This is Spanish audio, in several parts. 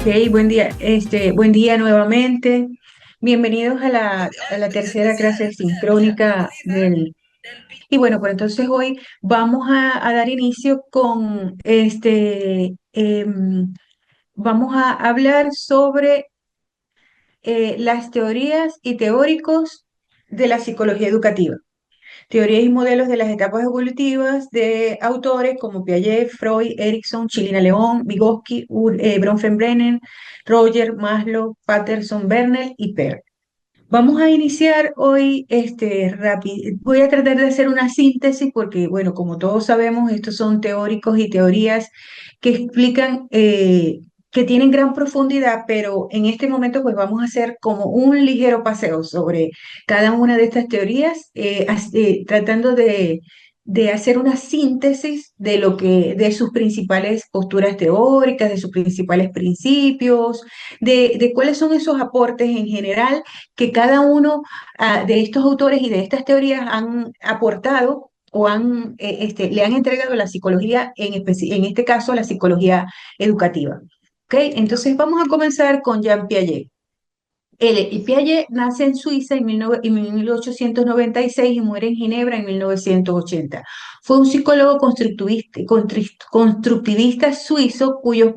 Ok, buen día, buen día nuevamente. Bienvenidos a la tercera clase sincrónica Y bueno, pues entonces hoy vamos a dar inicio con vamos a hablar sobre las teorías y teóricos de la psicología educativa. Teorías y modelos de las etapas evolutivas de autores como Piaget, Freud, Erikson, Chilina León, Vygotsky, Bronfenbrenner, Roger, Maslow, Patterson, Bernal y Peirce. Vamos a iniciar hoy rápido. Voy a tratar de hacer una síntesis porque, bueno, como todos sabemos, estos son teóricos y teorías que explican, que tienen gran profundidad, pero en este momento pues vamos a hacer como un ligero paseo sobre cada una de estas teorías, tratando de hacer una síntesis de de sus principales posturas teóricas, de sus principales principios, de cuáles son esos aportes en general que cada uno de estos autores y de estas teorías han aportado o le han entregado a la psicología, en este caso la psicología educativa. ¿Ok? Entonces vamos a comenzar con Jean Piaget. Piaget nace en Suiza en 1896 y muere en Ginebra en 1980. Fue un psicólogo constructivista suizo cuyos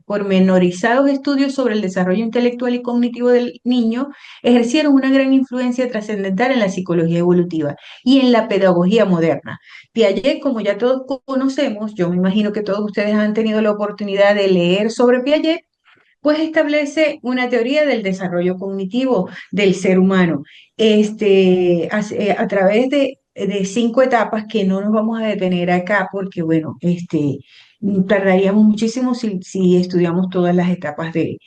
pormenorizados estudios sobre el desarrollo intelectual y cognitivo del niño ejercieron una gran influencia trascendental en la psicología evolutiva y en la pedagogía moderna. Piaget, como ya todos conocemos, yo me imagino que todos ustedes han tenido la oportunidad de leer sobre Piaget, pues establece una teoría del desarrollo cognitivo del ser humano, a través de 5 etapas que no nos vamos a detener acá porque, bueno, tardaríamos muchísimo si estudiamos todas las etapas del,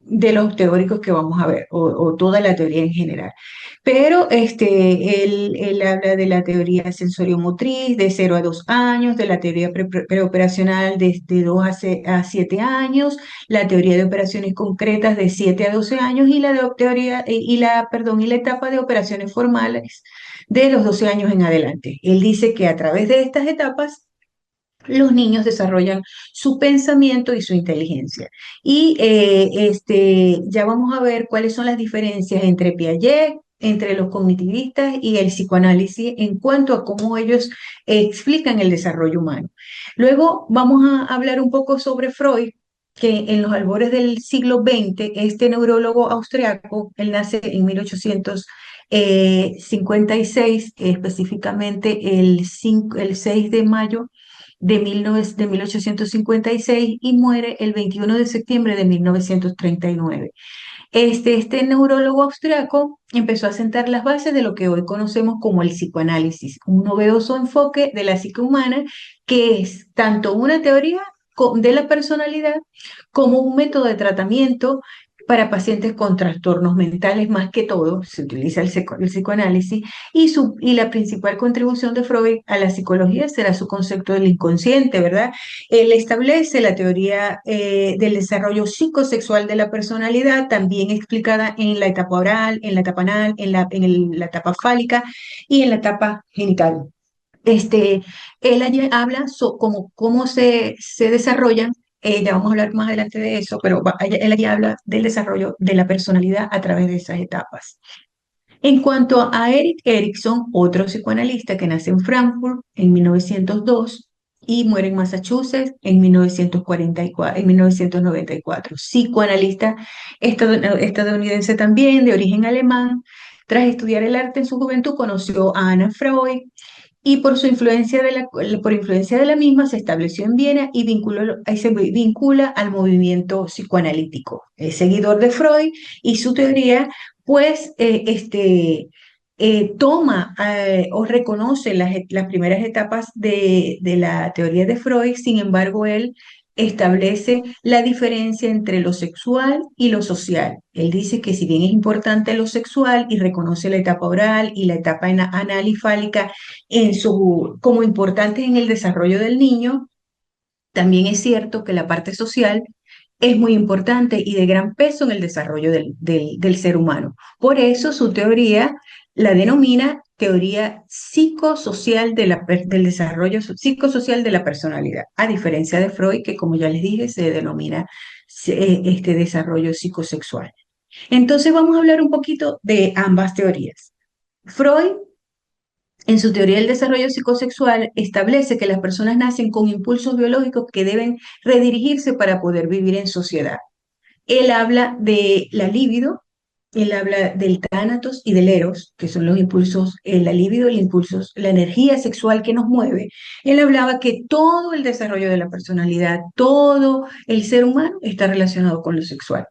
de los teóricos que vamos a ver, o toda la teoría en general. Pero él habla de la teoría sensoriomotriz de 0 a 2 años, de la teoría preoperacional de 2 a 7 años, la teoría de operaciones concretas de 7 a 12 años y y la etapa de operaciones formales de los 12 años en adelante. Él dice que a través de estas etapas los niños desarrollan su pensamiento y su inteligencia. Y ya vamos a ver cuáles son las diferencias entre Piaget, entre los cognitivistas y el psicoanálisis en cuanto a cómo ellos explican el desarrollo humano. Luego vamos a hablar un poco sobre Freud, que en los albores del siglo XX, este neurólogo austriaco, él nace en 1856, específicamente el 6 de mayo de 1856 y muere el 21 de septiembre de 1939. Este neurólogo austriaco empezó a sentar las bases de lo que hoy conocemos como el psicoanálisis, un novedoso enfoque de la psique humana que es tanto una teoría de la personalidad como un método de tratamiento para pacientes con trastornos mentales. Más que todo se utiliza el psicoanálisis y la principal contribución de Freud a la psicología será su concepto del inconsciente, ¿verdad? Él establece la teoría del desarrollo psicosexual de la personalidad, también explicada en la etapa oral, en la etapa anal, la etapa fálica y en la etapa genital. Este, Él allí habla como cómo se desarrollan, ya vamos a hablar más adelante de eso, pero él allí habla del desarrollo de la personalidad a través de esas etapas. En cuanto a Erik Erikson, otro psicoanalista que nace en Frankfurt en 1902 y muere en Massachusetts en 1994, psicoanalista estadounidense también, de origen alemán. Tras estudiar el arte en su juventud, conoció a Anna Freud y por influencia de la misma se estableció en Viena y se vincula al movimiento psicoanalítico. Es seguidor de Freud y su teoría, pues, toma o reconoce las primeras etapas de la teoría de Freud. Sin embargo, él establece la diferencia entre lo sexual y lo social. Él dice que si bien es importante lo sexual y reconoce la etapa oral y la etapa anal y fálica como importantes en el desarrollo del niño, también es cierto que la parte social es muy importante y de gran peso en el desarrollo del ser humano. Por eso su teoría la denomina teoría psicosocial del desarrollo psicosocial de la personalidad, a diferencia de Freud, que como ya les dije, se denomina este desarrollo psicosexual. Entonces vamos a hablar un poquito de ambas teorías. Freud, en su teoría del desarrollo psicosexual, establece que las personas nacen con impulsos biológicos que deben redirigirse para poder vivir en sociedad. Él habla de la libido, él habla del tánatos y del eros, que son los impulsos, la libido, el impulso, la energía sexual que nos mueve. Él hablaba que todo el desarrollo de la personalidad, todo el ser humano está relacionado con lo sexual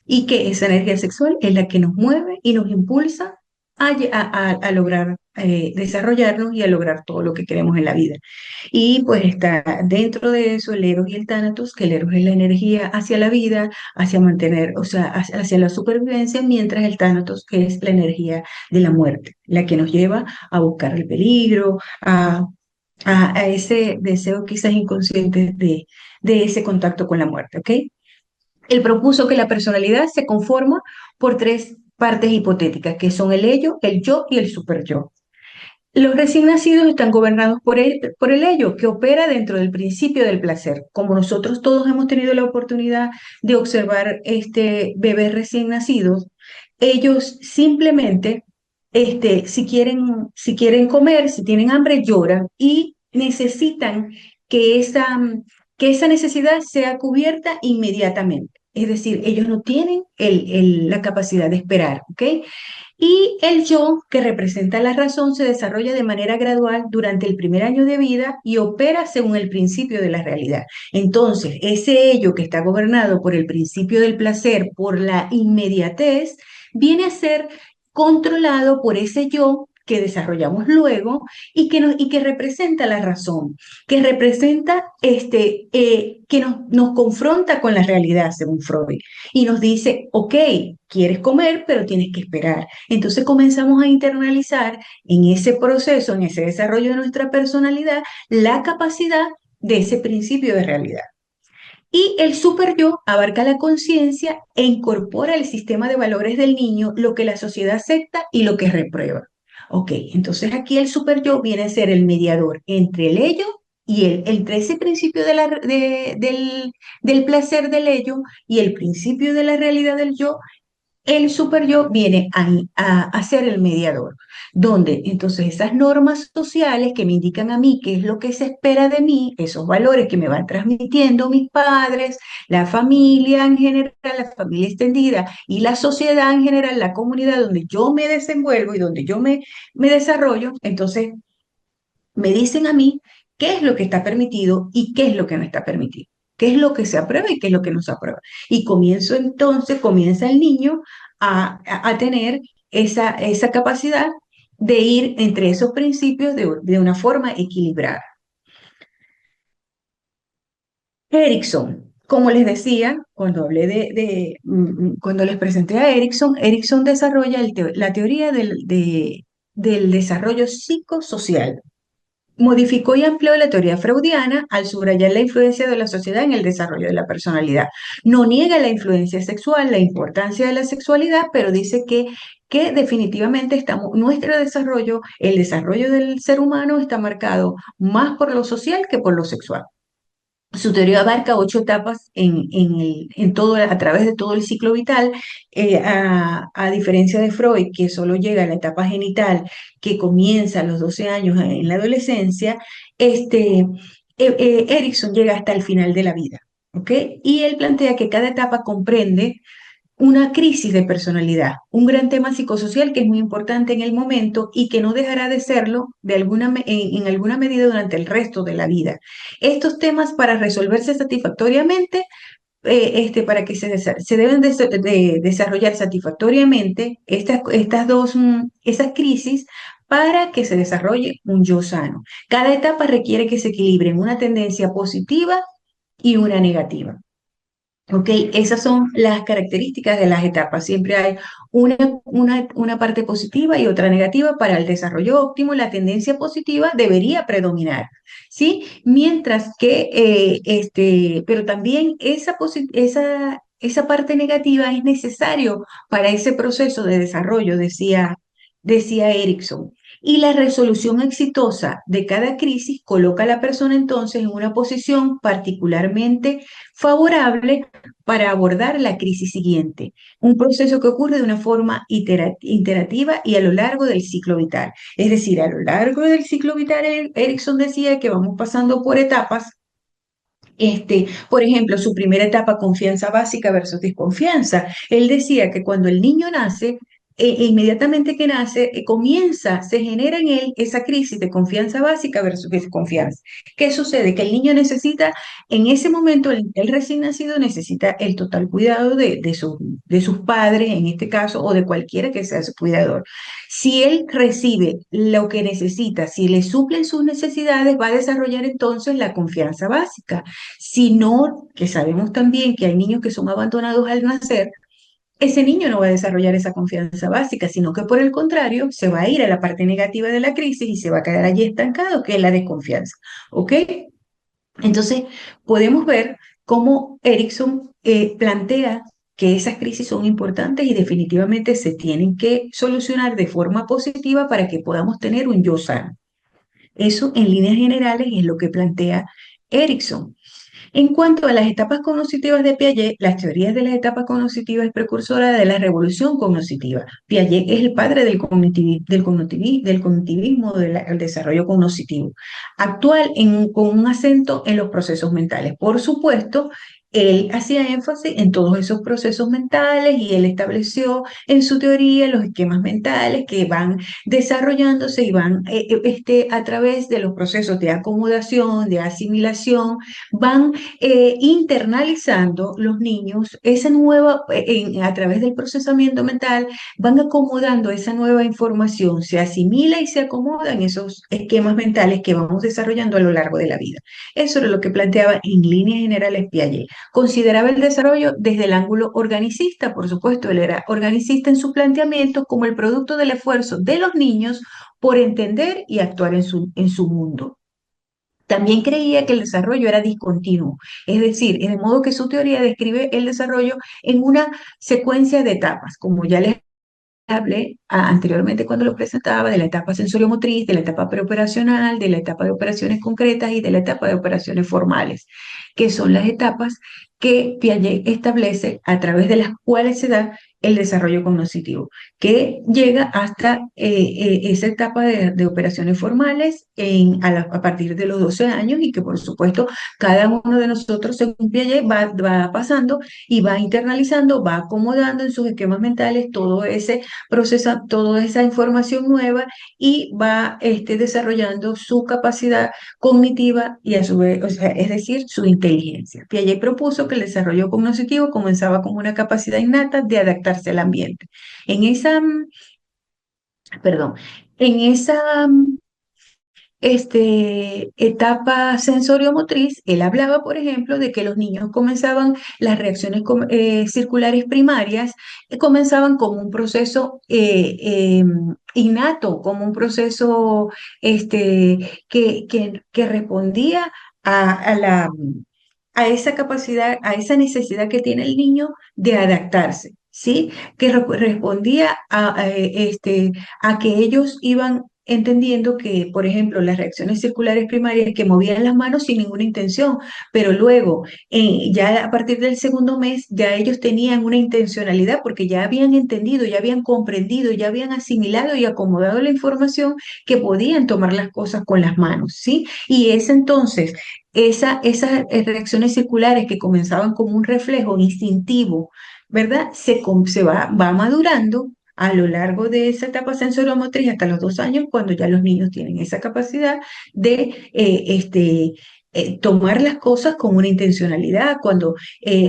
y que esa energía sexual es la que nos mueve y nos impulsa a lograr desarrollarnos y a lograr todo lo que queremos en la vida. Y pues está dentro de eso el Eros y el Tánatos, que el Eros es la energía hacia la vida, hacia mantener, o sea, hacia la supervivencia, mientras el Tánatos es la energía de la muerte, la que nos lleva a buscar el peligro, a ese deseo quizás inconsciente de ese contacto con la muerte, ¿ok? Él propuso que la personalidad se conforma por tres partes hipotéticas, que son el ello, el yo y el superyo. Los recién nacidos están gobernados por el ello, que opera dentro del principio del placer. Como nosotros todos hemos tenido la oportunidad de observar bebés recién nacidos, ellos simplemente, si quieren comer, si tienen hambre, lloran y necesitan que que esa necesidad sea cubierta inmediatamente. Es decir, ellos no tienen la capacidad de esperar, ¿ok? Y el yo, que representa la razón, se desarrolla de manera gradual durante el primer año de vida y opera según el principio de la realidad. Entonces, ese ello que está gobernado por el principio del placer, por la inmediatez, viene a ser controlado por ese yo que desarrollamos luego y que representa la razón, que representa que nos confronta con la realidad, según Freud, y nos dice, ok, quieres comer, pero tienes que esperar. Entonces comenzamos a internalizar en ese proceso, en ese desarrollo de nuestra personalidad, la capacidad de ese principio de realidad. Y el super yo abarca la conciencia e incorpora el sistema de valores del niño, lo que la sociedad acepta y lo que reprueba. Ok, entonces aquí el super yo viene a ser el mediador entre el ello y entre ese principio del placer del ello y el principio de la realidad del yo. El super yo viene a ser el mediador, donde entonces esas normas sociales que me indican a mí qué es lo que se espera de mí, esos valores que me van transmitiendo mis padres, la familia en general, la familia extendida y la sociedad en general, la comunidad donde yo me desenvuelvo y donde me desarrollo, entonces me dicen a mí qué es lo que está permitido y qué es lo que no está permitido, qué es lo que se aprueba y qué es lo que no se aprueba. Y comienza el niño a tener esa capacidad de ir entre esos principios de una forma equilibrada. Erickson, como les decía, cuando hablé cuando les presenté a Erickson, Erickson desarrolla la teoría del desarrollo psicosocial. Modificó y amplió la teoría freudiana al subrayar la influencia de la sociedad en el desarrollo de la personalidad. No niega la influencia sexual, la importancia de la sexualidad, pero dice que definitivamente nuestro desarrollo, el desarrollo del ser humano está marcado más por lo social que por lo sexual. Su teoría abarca 8 etapas a través de todo el ciclo vital, a diferencia de Freud, que solo llega a la etapa genital, que comienza a los 12 años en la adolescencia, Erickson llega hasta el final de la vida, ¿ok? Y él plantea que cada etapa comprende una crisis de personalidad, un gran tema psicosocial que es muy importante en el momento y que no dejará de serlo en alguna medida durante el resto de la vida. Estos temas para resolverse satisfactoriamente, para que se deben de desarrollar satisfactoriamente esas crisis para que se desarrolle un yo sano. Cada etapa requiere que se equilibren una tendencia positiva y una negativa. ¿Ok? Esas son las características de las etapas. Siempre hay una parte positiva y otra negativa. Para el desarrollo óptimo, la tendencia positiva debería predominar, ¿sí? Mientras que, pero también esa parte negativa es necesario para ese proceso de desarrollo, decía decía Erickson. Y la resolución exitosa de cada crisis coloca a la persona entonces en una posición particularmente favorable para abordar la crisis siguiente. Un proceso que ocurre de una forma iterativa y a lo largo del ciclo vital. Es decir, a lo largo del ciclo vital, Erickson decía que vamos pasando por etapas. Por ejemplo, su primera etapa, confianza básica versus desconfianza. Él decía que cuando el niño nace, inmediatamente que nace, se genera en él esa crisis de confianza básica versus desconfianza. ¿Qué sucede? Que el niño necesita, en ese momento, el recién nacido necesita el total cuidado de sus padres, en este caso, o de cualquiera que sea su cuidador. Si él recibe lo que necesita, si le suplen sus necesidades, va a desarrollar entonces la confianza básica. Si no, que sabemos también que hay niños que son abandonados al nacer, ese niño no va a desarrollar esa confianza básica, sino que por el contrario se va a ir a la parte negativa de la crisis y se va a quedar allí estancado, que es la desconfianza. ¿Ok? Entonces, podemos ver cómo Erickson plantea que esas crisis son importantes y definitivamente se tienen que solucionar de forma positiva para que podamos tener un yo sano. Eso en líneas generales es lo que plantea Erickson. En cuanto a las etapas cognitivas de Piaget, las teorías de las etapas cognitivas es precursora de la revolución cognitiva. Piaget es el padre del cognitivismo, del desarrollo cognitivo, actual con un acento en los procesos mentales. Por supuesto, él hacía énfasis en todos esos procesos mentales y él estableció en su teoría los esquemas mentales que van desarrollándose y van a través de los procesos de acomodación, de asimilación, van internalizando los niños esa nueva, a través del procesamiento mental, van acomodando esa nueva información, se asimila y se acomoda en esos esquemas mentales que vamos desarrollando a lo largo de la vida. Eso era lo que planteaba en líneas generales Piaget. Consideraba el desarrollo desde el ángulo organicista, por supuesto, él era organicista en su planteamiento como el producto del esfuerzo de los niños por entender y actuar en su mundo. También creía que el desarrollo era discontinuo, es decir, de modo que su teoría describe el desarrollo en una secuencia de etapas, como ya les hablé anteriormente cuando lo presentaba, de la etapa sensoriomotriz, de la etapa preoperacional, de la etapa de operaciones concretas y de la etapa de operaciones formales, que son las etapas que Piaget establece a través de las cuales se da el desarrollo cognitivo, que llega hasta esa etapa de operaciones formales a partir de los 12 años y que por supuesto cada uno de nosotros, según Piaget, va pasando y va internalizando, va acomodando en sus esquemas mentales todo ese procesa toda esa información nueva y va desarrollando su capacidad cognitiva y a su vez, o sea, es decir, su inteligencia. Piaget propuso que el desarrollo cognitivo comenzaba como una capacidad innata de adaptarse al ambiente. En esa, perdón, en esa etapa sensoriomotriz, él hablaba, por ejemplo, de que los niños comenzaban, las reacciones circulares primarias, comenzaban como un proceso innato, como un proceso que respondía a a esa capacidad, a esa necesidad que tiene el niño de adaptarse. ¿Sí? Que respondía a que ellos iban entendiendo que, por ejemplo, las reacciones circulares primarias que movían las manos sin ninguna intención, pero luego, ya a partir del segundo mes, ya ellos tenían una intencionalidad porque ya habían entendido, ya habían comprendido, ya habían asimilado y acomodado la información que podían tomar las cosas con las manos, ¿sí? Y es entonces, esas reacciones circulares que comenzaban como un reflejo instintivo, ¿verdad? Va madurando a lo largo de esa etapa sensoriomotriz hasta los 2 años, cuando ya los niños tienen esa capacidad de tomar las cosas con una intencionalidad, cuando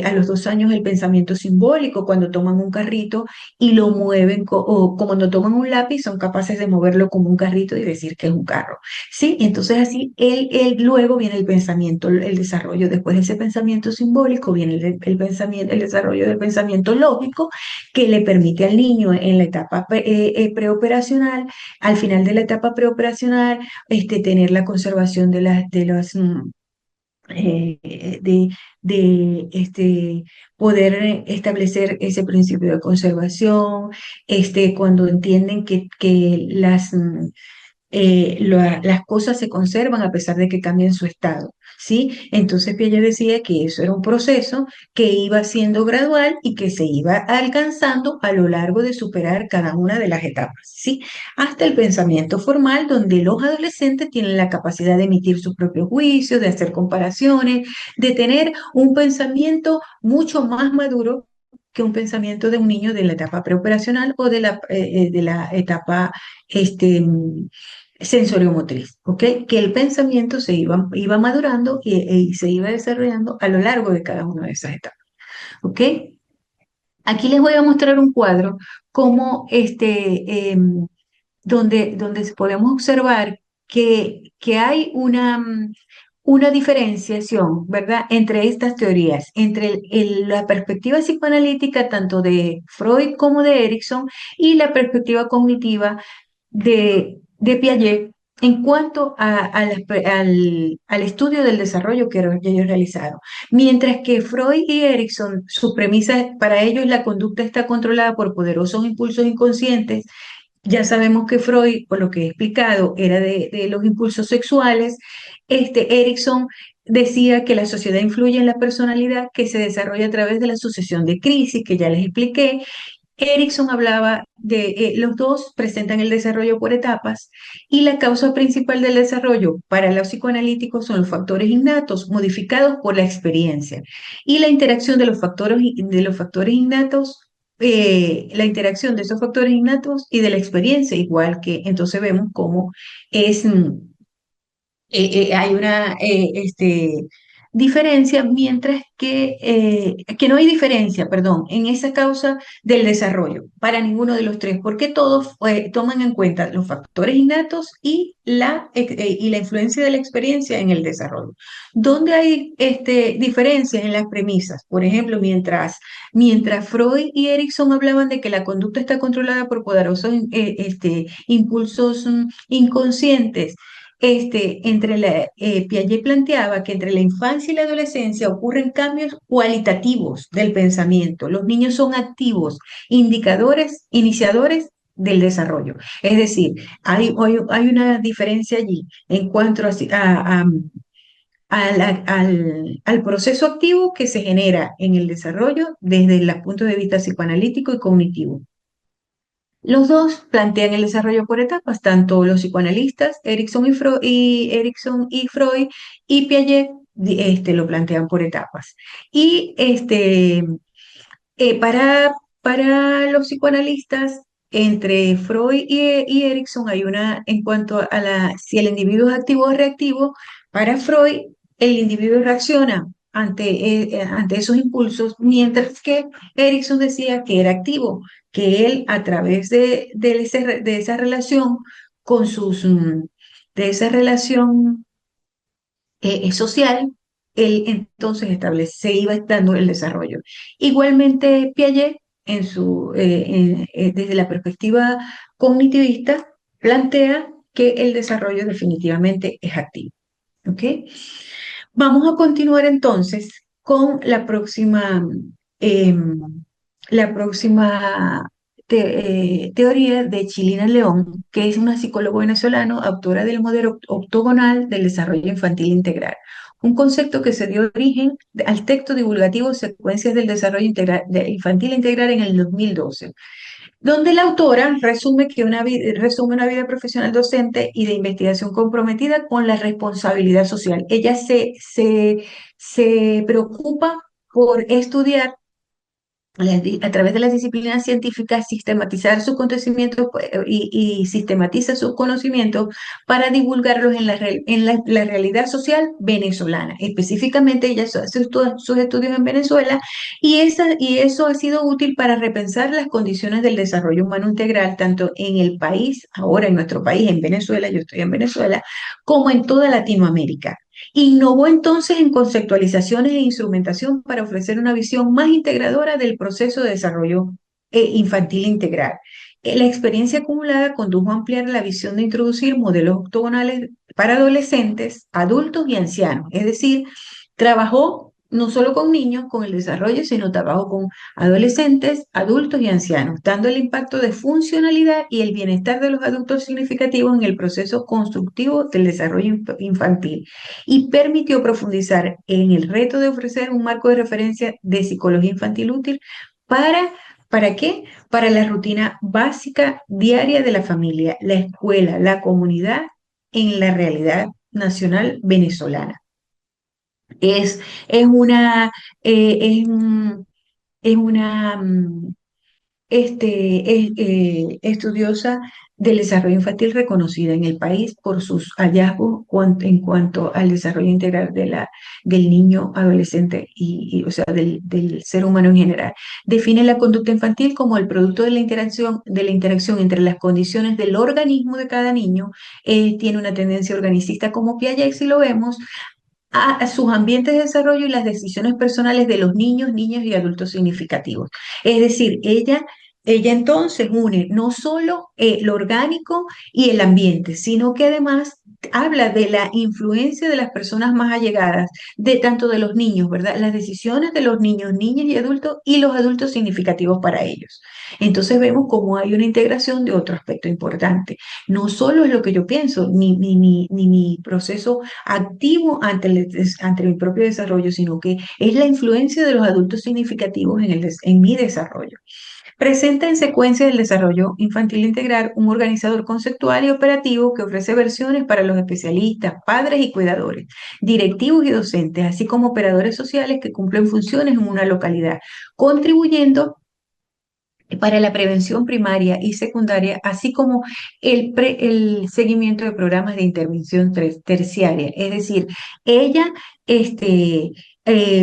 a los 2 años el pensamiento simbólico, cuando toman un carrito y lo mueven, o cuando toman un lápiz, son capaces de moverlo como un carrito y decir que es un carro. ¿Sí? Entonces así, luego viene el pensamiento, el desarrollo, después de ese pensamiento simbólico, viene el desarrollo del pensamiento lógico, que le permite al niño en la etapa preoperacional, al final de la etapa preoperacional, tener la conservación eh, de, de poder establecer ese principio de conservación, cuando entienden que las cosas se conservan a pesar de que cambien su estado, ¿sí? Entonces Piaget decía que eso era un proceso que iba siendo gradual y que se iba alcanzando a lo largo de superar cada una de las etapas, ¿sí? Hasta el pensamiento formal, donde los adolescentes tienen la capacidad de emitir sus propios juicios, de hacer comparaciones, de tener un pensamiento mucho más maduro que un pensamiento de un niño de la etapa preoperacional o de la etapa este, sensoriomotriz, ¿ok? Que el pensamiento iba madurando y se iba desarrollando a lo largo de cada una de esas etapas, ¿ok? Aquí les voy a mostrar un cuadro como donde podemos observar que hay una diferenciación, ¿verdad?, entre estas teorías, entre la perspectiva psicoanalítica tanto de Freud como de Erickson y la perspectiva cognitiva de Piaget en cuanto al estudio del desarrollo que ellos realizaron. Mientras que Freud y Erickson, su premisa para ellos la conducta está controlada por poderosos impulsos inconscientes. Ya sabemos que Freud, por lo que he explicado, era de los impulsos sexuales. Erickson decía que la sociedad influye en la personalidad que se desarrolla a través de la sucesión de crisis, que ya les expliqué. Erickson hablaba los dos presentan el desarrollo por etapas y la causa principal del desarrollo para los psicoanalíticos son los factores innatos modificados por la experiencia y la interacción de los factores innatos, la interacción de esos factores innatos y de la experiencia, igual que entonces vemos cómo es hay una diferencia, mientras que no hay diferencia, perdón, en esa causa del desarrollo para ninguno de los tres, porque todos toman en cuenta los factores innatos y la influencia de la experiencia en el desarrollo. ¿Dónde hay diferencias en las premisas? Por ejemplo, mientras Freud y Erickson hablaban de que la conducta está controlada por poderosos impulsos inconscientes, Piaget planteaba que entre la infancia y la adolescencia ocurren cambios cualitativos del pensamiento. Los niños son activos, indicadores, iniciadores del desarrollo. Es decir, hay una diferencia allí en cuanto al proceso activo que se genera en el desarrollo desde el punto de vista psicoanalítico y cognitivo. Los dos plantean el desarrollo por etapas, tanto los psicoanalistas, Erickson y Freud, y Piaget lo plantean por etapas. Y para los psicoanalistas, entre Freud y Erickson hay en cuanto a si el individuo es activo o reactivo. Para Freud, el individuo reacciona ante esos impulsos, mientras que Erickson decía que era activo, que él a través de esa relación con de esa relación social, él entonces se iba dando el desarrollo. Igualmente, Piaget, desde la perspectiva cognitivista, plantea que el desarrollo definitivamente es activo. ¿Ok? Vamos a continuar entonces con la próxima teoría de Chilina León, que es una psicóloga venezolana, autora del modelo octogonal del desarrollo infantil integral, un concepto que se dio origen al texto divulgativo Secuencias del Desarrollo Infantil Integral en el 2012, donde la autora resume una vida profesional docente y de investigación comprometida con la responsabilidad social. Ella se preocupa por estudiar a través de las disciplinas científicas, sistematizar sus conocimientos y sistematiza sus conocimientos para divulgarlos la realidad social venezolana. Específicamente, ella hace sus estudios en Venezuela y eso ha sido útil para repensar las condiciones del desarrollo humano integral, tanto en el país, ahora en nuestro país, en Venezuela, yo estoy en Venezuela, como en toda Latinoamérica. Innovó entonces en conceptualizaciones e instrumentación para ofrecer una visión más integradora del proceso de desarrollo infantil integral. La experiencia acumulada condujo a ampliar la visión de introducir modelos octogonales para adolescentes, adultos y ancianos, es decir, Trabajó no solo con niños, con el desarrollo, sino trabajó con adolescentes, adultos y ancianos, dando el impacto de funcionalidad y el bienestar de los adultos significativos en el proceso constructivo del desarrollo infantil y permitió profundizar en el reto de ofrecer un marco de referencia de psicología infantil útil para, ¿para qué? Para la rutina básica diaria de la familia, la escuela, la comunidad en la realidad nacional venezolana. Es, es una, es, es una estudiosa del desarrollo infantil reconocida en el país por sus hallazgos en cuanto al desarrollo integral del niño, adolescente o sea, del ser humano en general. Define la conducta infantil como el producto de la interacción entre las condiciones del organismo de cada niño. Tiene una tendencia organicista como Piaget, si lo vemos, a sus ambientes de desarrollo y las decisiones personales de los niños, niñas y adultos significativos. Es decir, ella entonces une no solo lo orgánico y el ambiente, sino que además habla de la influencia de las personas más allegadas, de tanto de los niños, ¿verdad? Las decisiones de los niños, niñas y los adultos significativos para ellos. Entonces vemos cómo hay una integración de otro aspecto importante. No solo es lo que yo pienso, ni mi proceso activo ante mi propio desarrollo, sino que es la influencia de los adultos significativos en mi desarrollo. Presenta en secuencia del desarrollo infantil integral un organizador conceptual y operativo que ofrece versiones para los especialistas, padres y cuidadores, directivos y docentes, así como operadores sociales que cumplen funciones en una localidad, contribuyendo para la prevención primaria y secundaria, así como el seguimiento de programas de intervención terciaria. Es decir, ella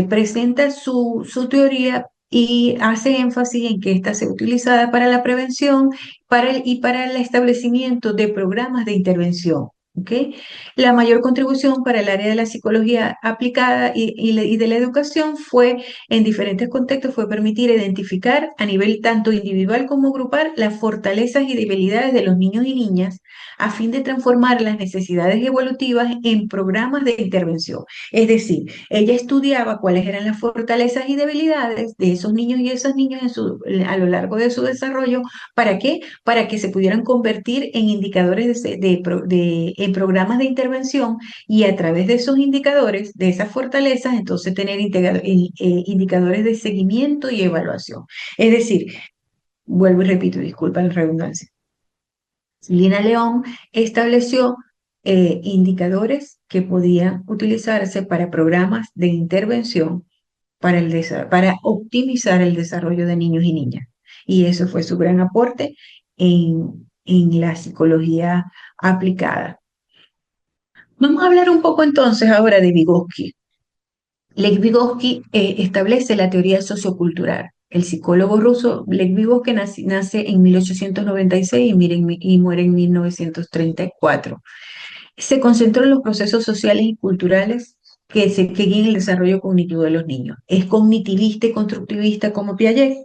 presenta su teoría y hace énfasis en que ésta sea utilizada para la prevención y para el establecimiento de programas de intervención. ¿Ok? La mayor contribución para el área de la psicología aplicada y de la educación fue en diferentes contextos fue permitir identificar a nivel tanto individual como grupal las fortalezas y debilidades de los niños y niñas a fin de transformar las necesidades evolutivas en programas de intervención. Es decir, ella estudiaba cuáles eran las fortalezas y debilidades de esos niños y esas niñas a lo largo de su desarrollo. ¿Para qué? Para que se pudieran convertir en indicadores en programas de intervención y a través de esos indicadores, de esas fortalezas, entonces tener indicadores de seguimiento y evaluación. Es decir, vuelvo y repito, disculpa la redundancia. Lina León estableció indicadores que podían utilizarse para programas de intervención para optimizar el desarrollo de niños y niñas. Y eso fue su gran aporte en la psicología aplicada. Vamos a hablar un poco entonces ahora de Vygotsky. Lev Vygotsky establece la teoría sociocultural. El psicólogo ruso Lev Vygotsky nace en 1896 y muere en 1934. Se concentró en los procesos sociales y culturales que guían el desarrollo cognitivo de los niños. Es cognitivista y constructivista como Piaget,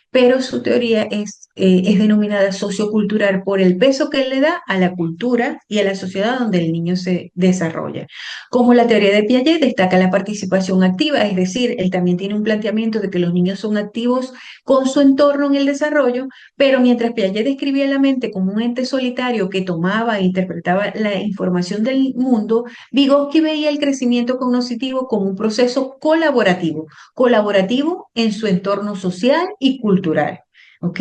pero su teoría es denominada sociocultural por el peso que él le da a la cultura y a la sociedad donde el niño se desarrolla. Como la teoría de Piaget destaca la participación activa, es decir, él también tiene un planteamiento de que los niños son activos con su entorno en el desarrollo, pero mientras Piaget describía la mente como un ente solitario que tomaba e interpretaba la información del mundo, Vygotsky veía el crecimiento cognitivo como un proceso colaborativo en su entorno social y cultural. ¿Ok?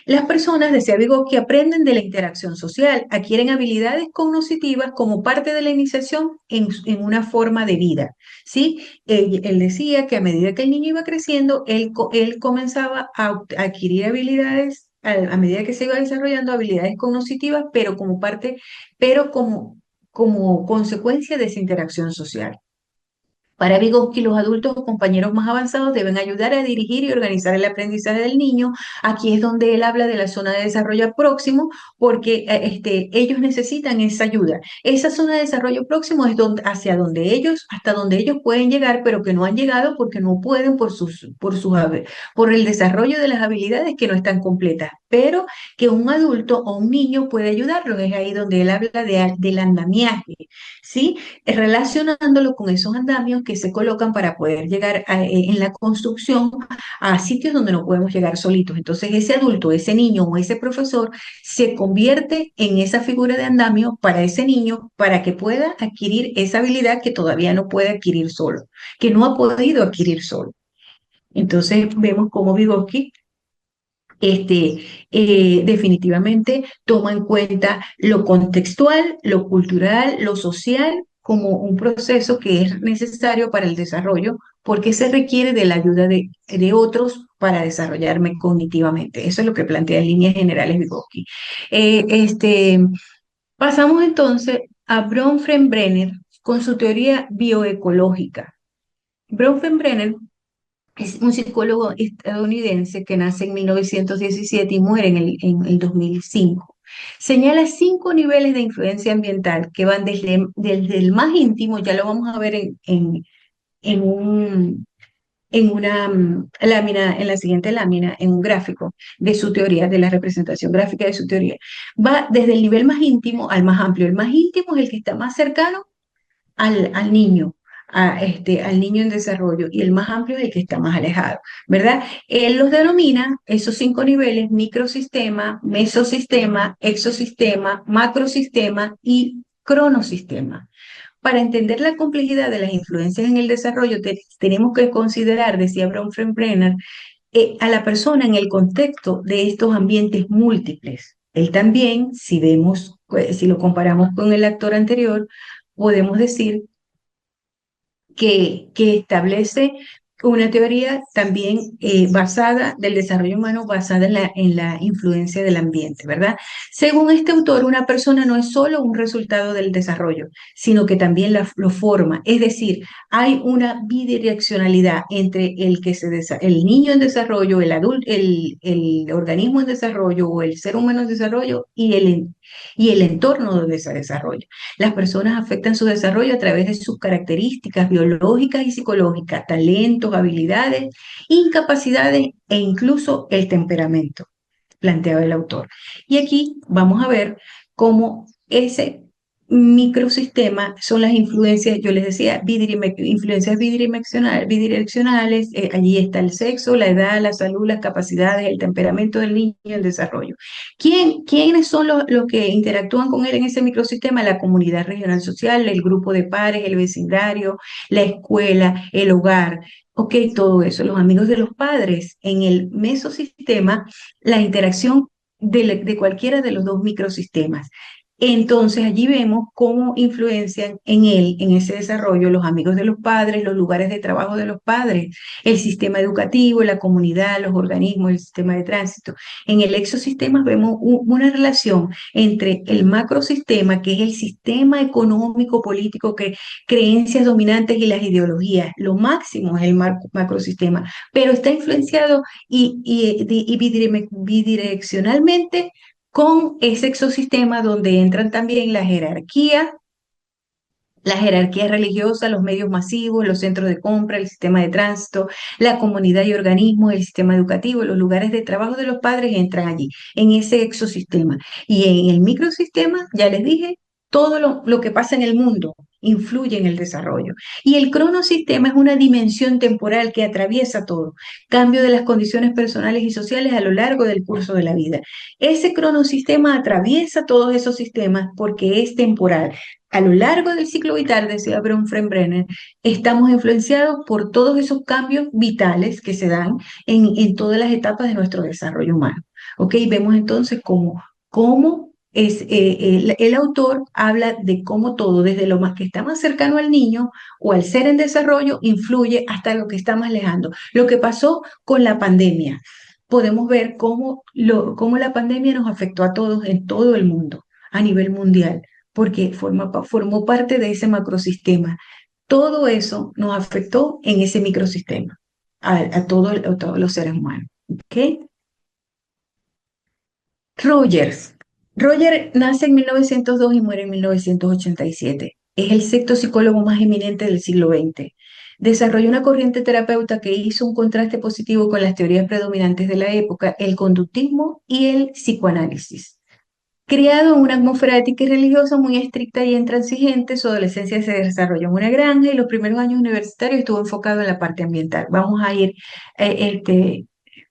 Las personas, decía Vygotsky, aprenden de la interacción social, adquieren habilidades cognitivas como parte de la iniciación en una forma de vida. ¿Sí? Él decía que a medida que el niño iba creciendo, él comenzaba a adquirir habilidades a medida que se iba desarrollando habilidades cognitivas, pero como consecuencia de esa interacción social. Para Vygotsky, los adultos o compañeros más avanzados deben ayudar a dirigir y organizar el aprendizaje del niño. Aquí es donde él habla de la zona de desarrollo próximo, porque ellos necesitan esa ayuda. Esa zona de desarrollo próximo es hasta donde ellos pueden llegar, pero que no han llegado porque no pueden por el desarrollo de las habilidades que no están completas. Pero que un adulto o un niño puede ayudarlos. Es ahí donde él habla del andamiaje, ¿sí? Relacionándolo con esos andamios que se colocan para poder llegar en la construcción a sitios donde no podemos llegar solitos. Entonces ese adulto, ese niño o ese profesor se convierte en esa figura de andamio para ese niño para que pueda adquirir esa habilidad que todavía no puede adquirir solo, que no ha podido adquirir solo. Entonces vemos cómo Vygotsky definitivamente toma en cuenta lo contextual, lo cultural, lo social como un proceso que es necesario para el desarrollo porque se requiere de la ayuda de otros para desarrollarme cognitivamente. Eso es lo que plantea en líneas generales Vygotsky. Eh, este, Pasamos entonces a Bronfenbrenner con su teoría bioecológica. Bronfenbrenner es un psicólogo estadounidense que nace en 1917 y muere en el 2005. Señala 5 niveles de influencia ambiental que van desde el más íntimo, ya lo vamos a ver en un, en una lámina, en la siguiente lámina, en un gráfico de su teoría, de la representación gráfica de su teoría. Va desde el nivel más íntimo al más amplio. El más íntimo es el que está más cercano al niño, al niño en desarrollo, y el más amplio es el que está más alejado, ¿verdad? Él los denomina, esos 5 niveles: microsistema, mesosistema, exosistema, macrosistema y cronosistema. Para entender la complejidad de las influencias en el desarrollo, tenemos que considerar, decía Bronfenbrenner, a la persona en el contexto de estos ambientes múltiples. Él también, si vemos, si lo comparamos con el actor anterior, podemos decir que establece una teoría también basada del desarrollo humano, basada en la influencia del ambiente, ¿verdad? Según este autor, una persona no es solo un resultado del desarrollo, sino que también lo forma. Es decir, hay una bidireccionalidad entre el niño en desarrollo, el adulto, el organismo en desarrollo o el ser humano en desarrollo y el entorno donde se desarrolla. Las personas afectan su desarrollo a través de sus características biológicas y psicológicas, talentos, habilidades, incapacidades e incluso el temperamento, planteaba el autor. Y aquí vamos a ver cómo ese microsistema son las influencias, yo les decía, influencias bidireccionales, allí está el sexo, la edad, la salud, las capacidades, el temperamento del niño y el desarrollo. ¿Quiénes son los que interactúan con él en ese microsistema? La comunidad regional social, el grupo de pares, el vecindario, la escuela, el hogar. Ok, todo eso, los amigos de los padres. En el mesosistema, la interacción de cualquiera de los dos microsistemas. Entonces allí vemos cómo influencian en él, en ese desarrollo, los amigos de los padres, los lugares de trabajo de los padres, el sistema educativo, la comunidad, los organismos, el sistema de tránsito. En el exosistema vemos una relación entre el macrosistema, que es el sistema económico, político, creencias dominantes y las ideologías. Lo máximo es el macrosistema, pero está influenciado y bidireccionalmente con ese exosistema donde entran también la jerarquía religiosa, los medios masivos, los centros de compra, el sistema de tránsito, la comunidad y organismos, el sistema educativo, los lugares de trabajo de los padres entran allí, en ese exosistema. Y en el microsistema, ya les dije, todo lo que pasa en el mundo influye en el desarrollo. Y el cronosistema es una dimensión temporal que atraviesa todo, cambio de las condiciones personales y sociales a lo largo del curso de la vida. Ese cronosistema atraviesa todos esos sistemas porque es temporal. A lo largo del ciclo vital, decía Bronfenbrenner, estamos influenciados por todos esos cambios vitales que se dan en todas las etapas de nuestro desarrollo humano. ¿Ok? Vemos entonces cómo el autor habla de cómo todo, desde lo más que está más cercano al niño o al ser en desarrollo, influye hasta lo que está más lejano. Lo que pasó con la pandemia. Podemos ver cómo la pandemia nos afectó a todos en todo el mundo, a nivel mundial, porque formó parte de ese macrosistema. Todo eso nos afectó en ese microsistema, a todos los seres humanos. ¿Okay? Rogers. Roger nace en 1902 y muere en 1987. Es el sexto psicólogo más eminente del siglo XX. Desarrolló una corriente terapeuta que hizo un contraste positivo con las teorías predominantes de la época, el conductismo y el psicoanálisis. Criado en una atmósfera ética y religiosa muy estricta y intransigente, su adolescencia se desarrolló en una granja y los primeros años universitarios estuvo enfocado en la parte ambiental. Vamos a ir,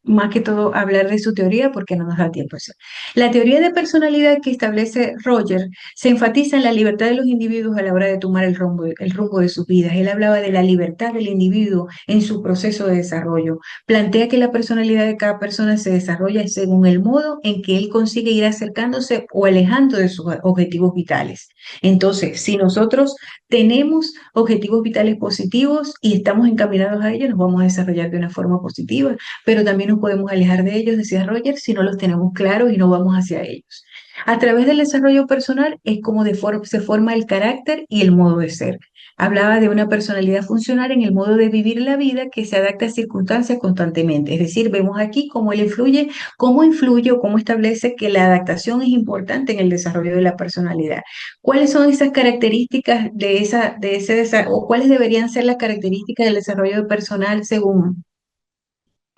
más que todo, a hablar de su teoría porque no nos da tiempo a eso. La teoría de personalidad que establece Roger se enfatiza en la libertad de los individuos a la hora de tomar el rumbo de sus vidas. Él hablaba de la libertad del individuo en su proceso de desarrollo. Plantea que la personalidad de cada persona se desarrolla según el modo en que él consigue ir acercándose o alejando de sus objetivos vitales. Entonces, si nosotros tenemos objetivos vitales positivos y estamos encaminados a ellos, nos vamos a desarrollar de una forma positiva, pero también nos podemos alejar de ellos, decía Roger, si no los tenemos claros y no vamos hacia ellos. A través del desarrollo personal es como se forma el carácter y el modo de ser. Hablaba de una personalidad funcional en el modo de vivir la vida que se adapta a circunstancias constantemente. Es decir, vemos aquí cómo él influye o cómo establece que la adaptación es importante en el desarrollo de la personalidad. ¿Cuáles son esas características de ese desarrollo, o cuáles deberían ser las características del desarrollo personal según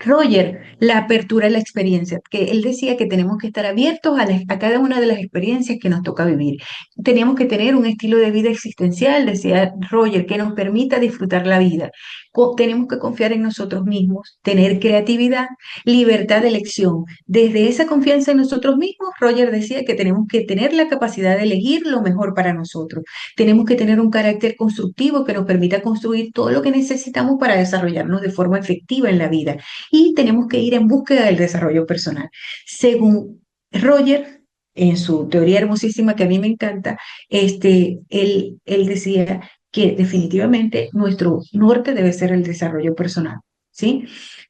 Roger? La apertura a la experiencia, que él decía que tenemos que estar abiertos a cada una de las experiencias que nos toca vivir. Teníamos que tener un estilo de vida existencial, decía Roger, que nos permita disfrutar la vida. Tenemos que confiar en nosotros mismos, tener creatividad, libertad de elección. Desde esa confianza en nosotros mismos, Roger decía que tenemos que tener la capacidad de elegir lo mejor para nosotros. Tenemos que tener un carácter constructivo que nos permita construir todo lo que necesitamos para desarrollarnos de forma efectiva en la vida, y tenemos que ir en búsqueda del desarrollo personal. Según Roger, en su teoría hermosísima que a mí me encanta, él decía que definitivamente nuestro norte debe ser el desarrollo personal, ¿sí?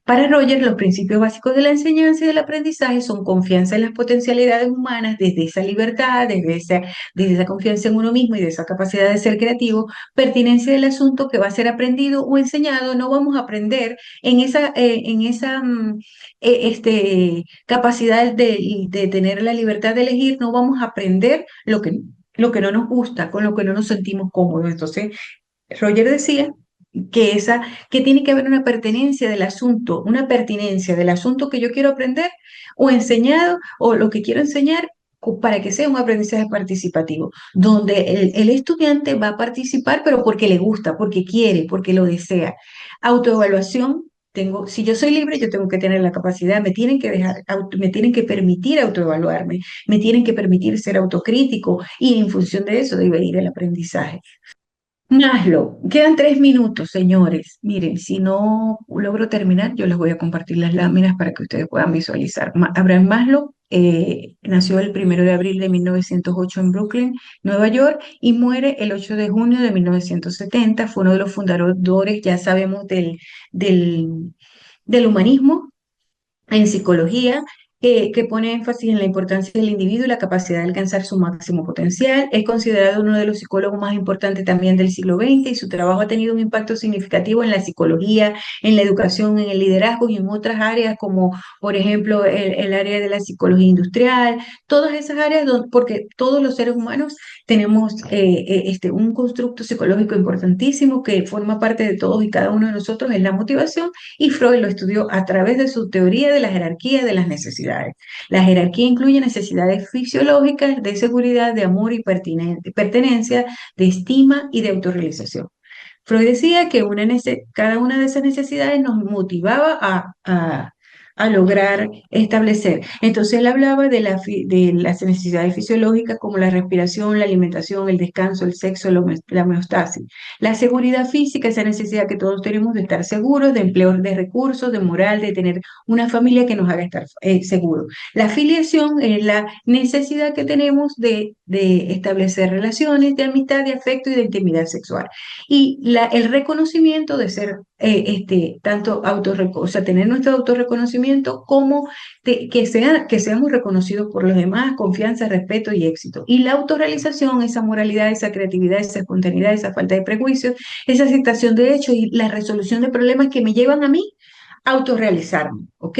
Para Roger, los principios básicos de la enseñanza y del aprendizaje son confianza en las potencialidades humanas, desde esa libertad, desde esa confianza en uno mismo y de esa capacidad de ser creativo, pertinencia del asunto que va a ser aprendido o enseñado. No vamos a aprender en esa capacidad de tener la libertad de elegir, no vamos a aprender lo que no nos gusta, con lo que no nos sentimos cómodos. Entonces, Roger decía que tiene que haber una pertenencia del asunto, una pertinencia del asunto que yo quiero aprender o enseñado o lo que quiero enseñar, para que sea un aprendizaje participativo, donde el estudiante va a participar, pero porque le gusta, porque quiere, porque lo desea. Autoevaluación. Si yo soy libre, yo tengo que tener la capacidad, me tienen que permitir autoevaluarme, me tienen que permitir ser autocrítico, y en función de eso debe ir el aprendizaje. Maslow, quedan 3 minutos, señores. Miren, si no logro terminar, yo les voy a compartir las láminas para que ustedes puedan visualizar. Abraham Maslow nació el 1 de abril de 1908 en Brooklyn, Nueva York, y muere el 8 de junio de 1970. Fue uno de los fundadores, ya sabemos, del, del humanismo en psicología, que pone énfasis en la importancia del individuo y la capacidad de alcanzar su máximo potencial. Es considerado uno de los psicólogos más importantes también del siglo XX, y su trabajo ha tenido un impacto significativo en la psicología, en la educación, en el liderazgo y en otras áreas como, por ejemplo, el área de la psicología industrial, todas esas áreas, porque todos los seres humanos tenemos un constructo psicológico importantísimo que forma parte de todos y cada uno de nosotros, es la motivación, y Freud lo estudió a través de su teoría de la jerarquía de las necesidades. La jerarquía incluye necesidades fisiológicas, de seguridad, de amor y pertenencia, de estima y de autorrealización. Freud decía que cada una de esas necesidades nos motivaba a lograr establecer. Entonces él hablaba de las necesidades fisiológicas como la respiración, la alimentación, el descanso, el sexo, la homeostasis. La seguridad física, esa necesidad que todos tenemos de estar seguros, de empleo de recursos, de moral, de tener una familia que nos haga estar seguros. La filiación es la necesidad que tenemos de establecer relaciones de amistad, de afecto y de intimidad sexual. Y el reconocimiento de ser tanto o sea, tener nuestro autorreconocimiento como que seamos reconocidos por los demás, confianza, respeto y éxito. Y la autorrealización, esa moralidad, esa creatividad, esa espontaneidad, esa falta de prejuicios, esa aceptación de hechos y la resolución de problemas que me llevan a mí a autorrealizarme, ¿ok?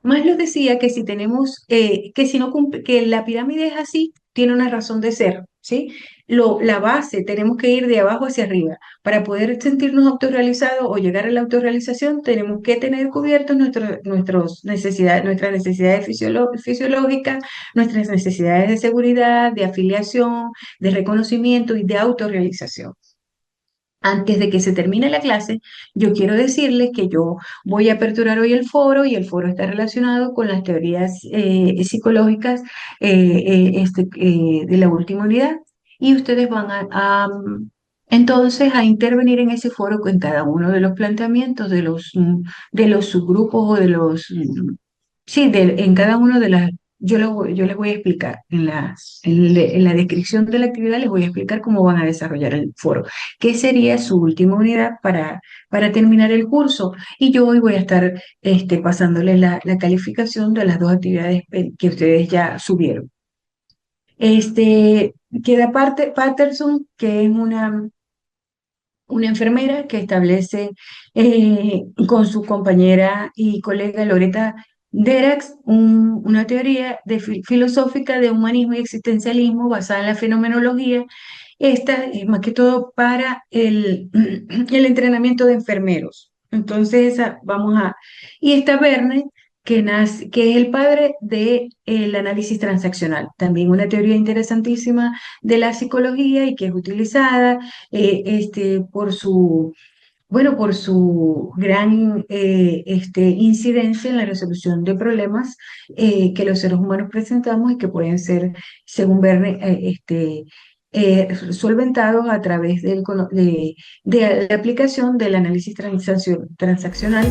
Maslow decía que si tenemos, que si no que la pirámide es así, tiene una razón de ser. ¿sí? La base, tenemos que ir de abajo hacia arriba. Para poder sentirnos autorrealizados o llegar a la autorrealización, tenemos que tener cubiertos nuestras necesidades fisiológicas, nuestras necesidades de seguridad, de afiliación, de reconocimiento y de autorrealización. Antes de que se termine la clase, yo quiero decirles que yo voy a aperturar hoy el foro y el foro está relacionado con las teorías psicológicas de la última unidad y ustedes van entonces a intervenir en ese foro con cada uno de los planteamientos de los subgrupos o de sí, en cada uno de las, yo les voy a explicar en la descripción de la actividad, les voy a explicar cómo van a desarrollar el foro, qué sería su última unidad para terminar el curso. Y yo hoy voy a estar pasándoles la calificación de las dos actividades que ustedes ya subieron. Queda Patterson, que es una enfermera que establece con su compañera y colega Loretta Derax una teoría filosófica de humanismo y existencialismo basada en la fenomenología. Esta es más que todo para el entrenamiento de enfermeros. Entonces, y está Verne, que es el padre del análisis transaccional, también una teoría interesantísima de la psicología y que es utilizada por su gran incidencia en la resolución de problemas que los seres humanos presentamos y que pueden ser, según Verne, solventados a través de la aplicación del análisis transaccional.